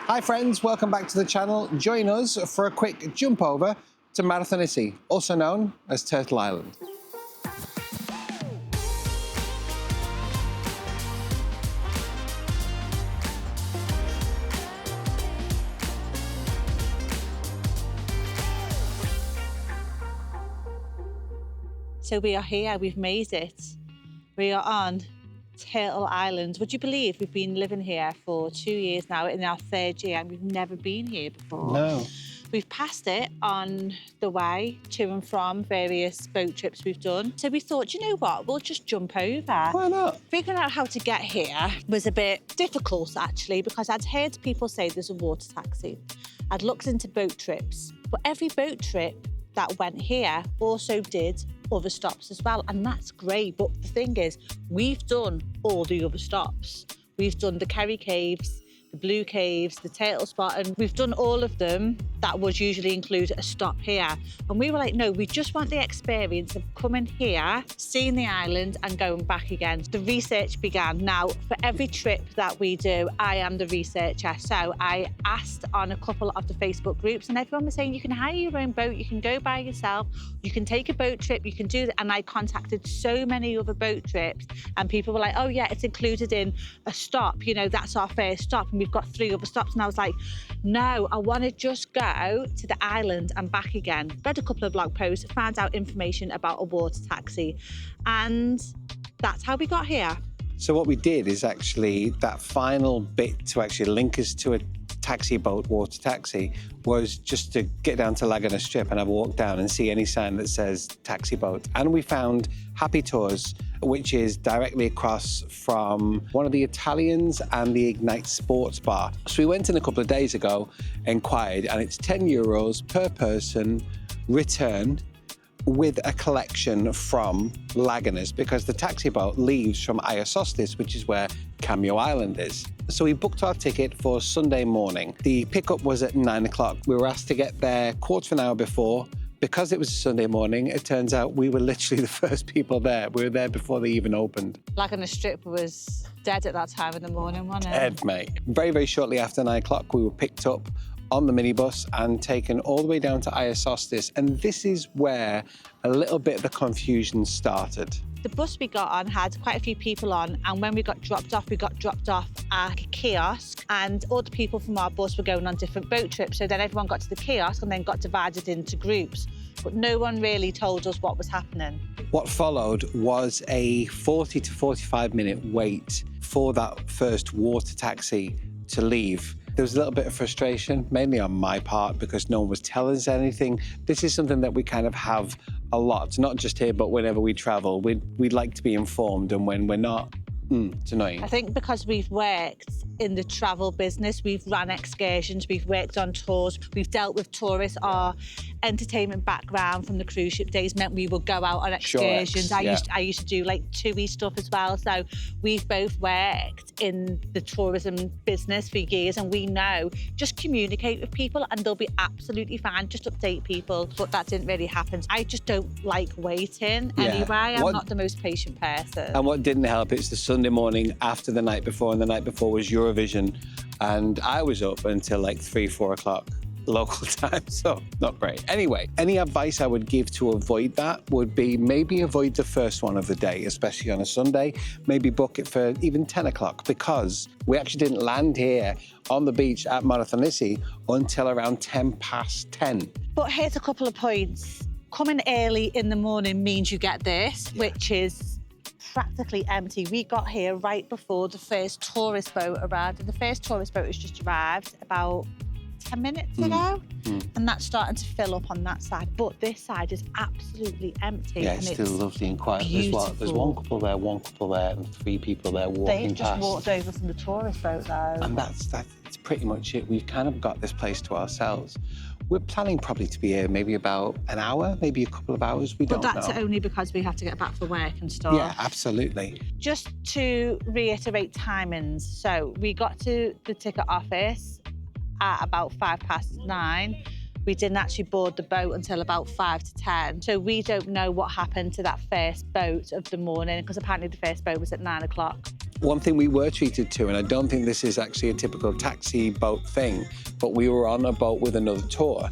Hi friends, welcome back to the channel. Join us for a quick jump over to Marathonisi, also known as Turtle Island. So we are here, we've made it. We are on Turtle Island. Would you believe we've been living here for 2 years now, in our 3rd year, and we've never been here before? No. We've passed it on the way to and from various boat trips we've done. So we thought, you know what, we'll just jump over. Why not? Figuring out how to get here was a bit difficult, actually, because I'd heard people say there's a water taxi. I'd looked into boat trips, but every boat trip that went here also did other stops as well, and that's great. But the thing is, we've done all the other stops. We've done the Kerry Caves, the Blue Caves, the Turtle Spot, and we've done all of them. That would usually include a stop here. And we were like, no, we just want the experience of coming here, seeing the island and going back again. The research began. Now, for every trip that we do, I am the researcher. So I asked on a couple of the Facebook groups, and everyone was saying, you can hire your own boat, you can go by yourself, you can take a boat trip, you can do that. And I contacted so many other boat trips, and people were like, oh yeah, it's included in a stop. You know, that's our first stop, and we've got 3 other stops. And I was like, no, I want to just go to the island and back again. Read a couple of blog posts, found out information about a water taxi, and that's how we got here. So what we did is actually that final bit to actually link us to a taxi boat, water taxi, was just to get down to Laguna Strip and have a walk down and see any sign that says taxi boat. And we found Happy Tours, which is directly across from one of the Italians and the Ignite Sports Bar. So we went in a couple of days ago, inquired, and it's €10 per person return with a collection from Lagunas, because the taxi boat leaves from Iosostis, which is where Cameo Island is. So we booked our ticket for Sunday morning. The pickup was at 9 o'clock. We were asked to get there quarter of an hour before. Because it was a Sunday morning, it turns out we were literally the first people there. We were there before they even opened. Laguna Strip was dead at that time in the morning, wasn't it? Dead, mate. Very, very shortly after 9 o'clock, we were picked up on the minibus and taken all the way down to Iosostis. And this is where a little bit of the confusion started. The bus we got on had quite a few people on, and when we got dropped off at a kiosk, and all the people from our bus were going on different boat trips. So then everyone got to the kiosk and then got divided into groups. But no one really told us what was happening. What followed was a 40 to 45 minute wait for that first water taxi to leave. There was a little bit of frustration, mainly on my part, because no one was telling us anything. This is something that we kind of have a lot, not just here, but whenever we travel. We'd like to be informed, and when we're not, it's annoying. I think because we've worked in the travel business, we've run excursions, we've worked on tours, we've dealt with tourists. Our entertainment background from the cruise ship days meant we would go out on excursions. I used to do like TUI stuff as well. So we've both worked in the tourism business for years, and we know just communicate with people and they'll be absolutely fine. Just update people. But that didn't really happen. I just don't like waiting anyway. I'm not the most patient person. And what didn't help, it's the Sunday morning after the night before, and the night before was Eurovision, and I was up until like 3, 4 o'clock local time, so not great. Anyway, any advice I would give to avoid that would be maybe avoid the first one of the day, especially on a Sunday. Maybe book it for even 10 o'clock, because we actually didn't land here on the beach at Marathonisi until around 10 past 10. But here's a couple of points. Coming early in the morning means you get this, which is practically empty. We got here right before the first tourist boat arrived, and the first tourist boat has just arrived about 10 minutes ago, and that's starting to fill up on that side. But this side is absolutely empty. Yeah, it's still lovely and quiet. There's one couple there, and 3 people there walking past. They've just walked over from the tourist boat, though. And that's pretty much it. We've kind of got this place to ourselves. We're planning probably to be here maybe about an hour, maybe a couple of hours. We don't know. But that's only because we have to get back for work and stuff. Yeah, absolutely. Just to reiterate timings, so we got to the ticket office at about 9:05. We didn't actually board the boat until about 5 to 10. So we don't know what happened to that first boat of the morning, because apparently the first boat was at 9 o'clock. One thing we were treated to, and I don't think this is actually a typical taxi boat thing, but we were on a boat with another tour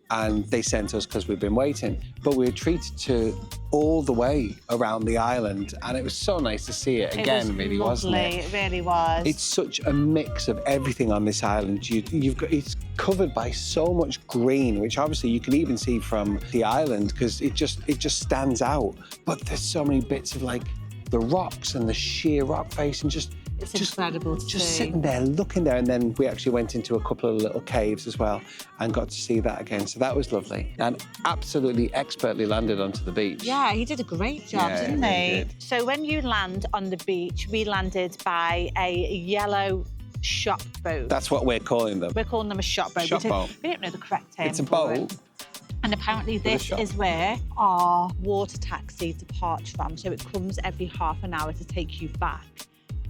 and they sent us because we've been waiting. But we were treated to all the way around the island and it was so nice to see it again, really, wasn't it? It really was. It's such a mix of everything on this island. It's covered by so much green, which obviously you can even see from the island because it just stands out. But there's so many bits of like the rocks and the sheer rock face and it's incredible to just see. sitting there, looking there, and then we actually went into a couple of little caves as well and got to see that again. So that was lovely and absolutely expertly landed onto the beach. Yeah, he did a great job, didn't he? Really did. So when you land on the beach, we landed by a yellow shop boat. That's what we're calling them. We're calling them a shop boat. Shop boat. We don't know the correct term. It's a for boat. it. And apparently this is where our water taxi departs from. So it comes every half an hour to take you back,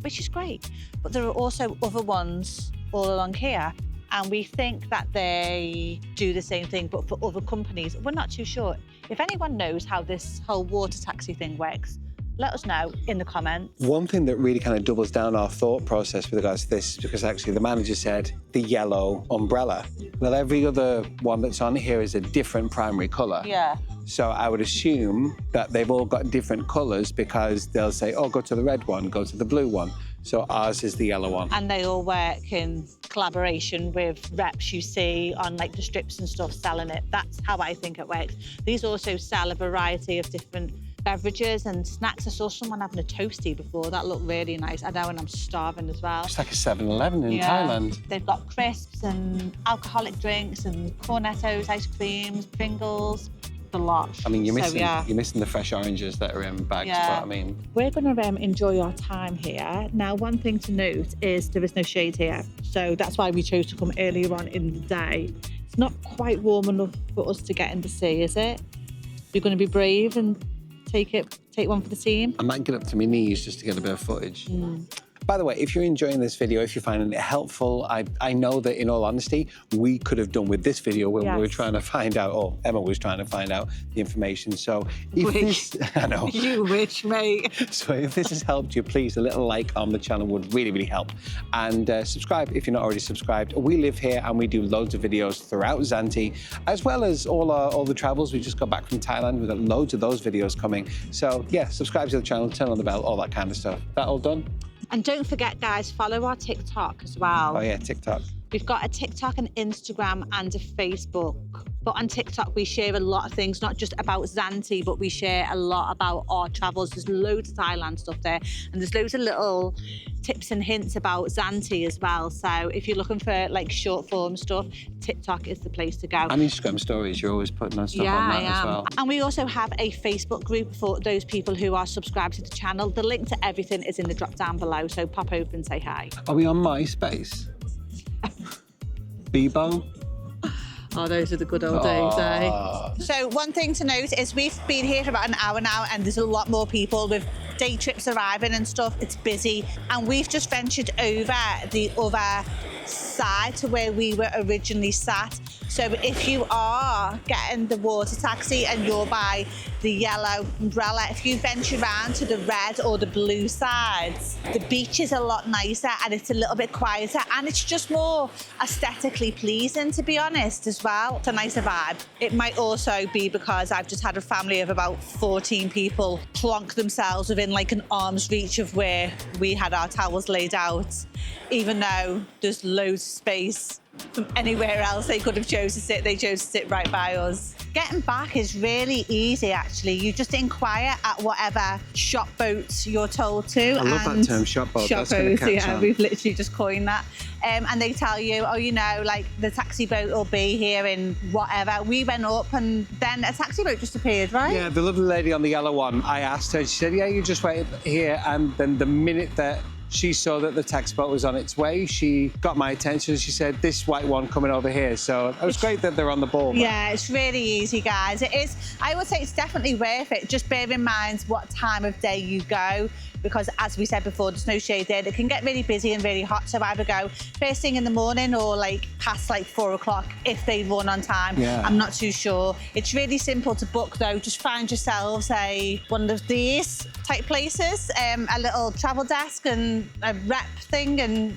which is great. But there are also other ones all along here. And we think that they do the same thing, but for other companies. We're not too sure. If anyone knows how this whole water taxi thing works, let us know in the comments. One thing that really kind of doubles down our thought process with regards to this is because actually the manager said the yellow umbrella. Well, every other one that's on here is a different primary colour. Yeah. So I would assume that they've all got different colours because they'll say, oh, go to the red one, go to the blue one. So ours is the yellow one. And they all work in collaboration with reps you see on like the strips and stuff selling it. That's how I think it works. These also sell a variety of different beverages and snacks. I saw someone having a toasty before. That looked really nice. I know, and I'm starving as well. It's like a 7-Eleven in Thailand. They've got crisps and alcoholic drinks and cornettos, ice creams, Pringles, a lot. I mean, you're missing the fresh oranges that are in bags, but I mean... We're going to enjoy our time here. Now, one thing to note is there is no shade here. So that's why we chose to come earlier on in the day. It's not quite warm enough for us to get in the sea, is it? You're going to be brave and take one for the team? I might get up to my knees just to get a bit of footage. By the way, if you're enjoying this video, if you're finding it helpful, I know that in all honesty, we could have done with this video when we were trying to find out, or Emma was trying to find out the information. So if this, I know. You wish, mate. So if this has helped you, please, a little like on the channel would really, really help. And subscribe if you're not already subscribed. We live here and we do loads of videos throughout Zante, as well as all the travels. We just got back from Thailand. We've got loads of those videos coming. So yeah, subscribe to the channel, turn on the bell, all that kind of stuff. That all done? And don't forget, guys, follow our TikTok as well. Oh yeah, TikTok. We've got a TikTok, an Instagram, and a Facebook. But on TikTok, we share a lot of things, not just about Zante, but we share a lot about our travels. There's loads of Thailand stuff there, and there's loads of little tips and hints about Zante as well. So if you're looking for like short form stuff, TikTok is the place to go. And Instagram stories, you're always putting on stuff on that as well. And we also have a Facebook group for those people who are subscribed to the channel. The link to everything is in the drop down below, so pop over and say hi. Are we on MySpace? Bebo? Oh, those are the good old days, eh? So one thing to note is we've been here for about an hour now and there's a lot more people with day trips arriving and stuff. It's busy. And we've just ventured over the other side to where we were originally sat. So if you are getting the water taxi and you're by the yellow umbrella, if you venture around to the red or the blue sides, the beach is a lot nicer and it's a little bit quieter and it's just more aesthetically pleasing, to be honest, as well. It's a nicer vibe. It might also be because I've just had a family of about 14 people plonk themselves within like an arm's reach of where we had our towels laid out, even though there's loads of space from anywhere else they could have chose to sit. They chose to sit right by us. Getting back is really easy, actually. You just inquire at whatever shop boats you're told to. I love that term, shop boat. Shop boats, yeah, we've literally just coined that. And they tell you, oh, you know, like the taxi boat will be here in whatever. We went up and then a taxi boat just appeared, right? Yeah, the lovely lady on the yellow one, I asked her, she said, yeah, you just wait here. And then the minute that she saw that the taxi boat was on its way, she got my attention. She said, this white one coming over here. So it was great that they're on the ball. Yeah, it's really easy, guys. It is, I would say it's definitely worth it. Just bear in mind what time of day you go, because as we said before, there's no shade there. It can get really busy and really hot. So either go first thing in the morning or like past like 4 o'clock if they run on time. Yeah. I'm not too sure. It's really simple to book though. Just find yourselves one of these type places, a little travel desk, and on a rep thing, and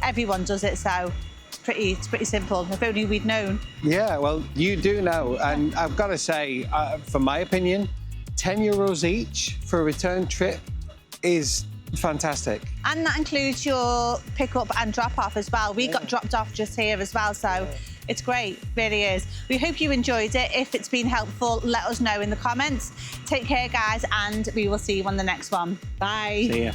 everyone does it. So it's pretty simple. If only we'd known. Yeah, well, you do know, and I've got to say, for my opinion, €10 each for a return trip is fantastic. And that includes your pick up and drop off as well. We got dropped off just here as well, so it's great, really is. We hope you enjoyed it. If it's been helpful, let us know in the comments. Take care, guys, and we will see you on the next one. Bye. See ya.